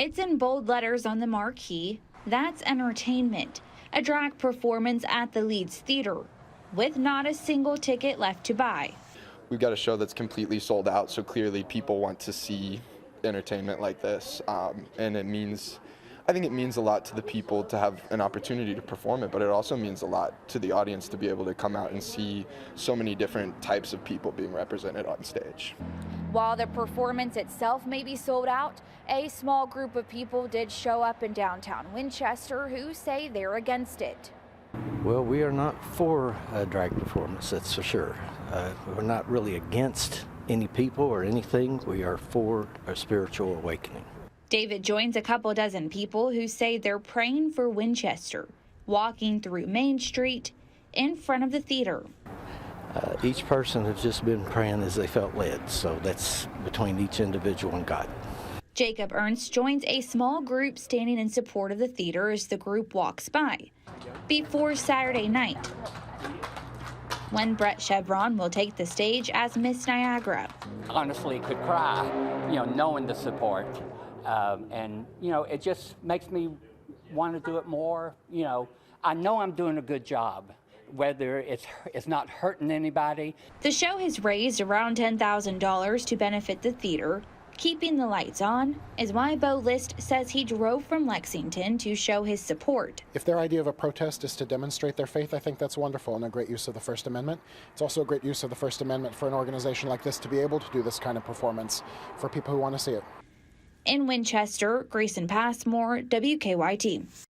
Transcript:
It's in bold letters on the marquee. That's entertainment, a drag performance at the Leeds Theater, with not a single ticket left to buy. We've got a show that's completely sold out, so clearly people want to see entertainment like this, and I think it means a lot to the people to have an opportunity to perform it, but it also means a lot to the audience to be able to come out and see so many different types of people being represented on stage. While the performance itself may be sold out, a small group of people did show up in downtown Winchester who say they're against it. Well, we are not for a drag performance, that's for sure. We're not really against any people or anything. We are for a spiritual awakening. David joins a couple dozen people who say they're praying for Winchester, walking through Main Street in front of the theater. Each person has just been praying as they felt led, so that's between each individual and God. Jacob Ernst joins a small group standing in support of the theater as the group walks by before Saturday night, when Brett Chevron will take the stage as Miss Niagara. Honestly, could cry, knowing the support. And it just makes me want to do it more. I know I'm doing a good job, whether it's not hurting anybody. The show has raised around $10,000 to benefit the theater. Keeping the lights on is why Bo List says he drove from Lexington to show his support. If their idea of a protest is to demonstrate their faith, I think that's wonderful and a great use of the First Amendment. It's also a great use of the First Amendment for an organization like this to be able to do this kind of performance for people who want to see it. In Winchester, Grayson Passmore, WKYT.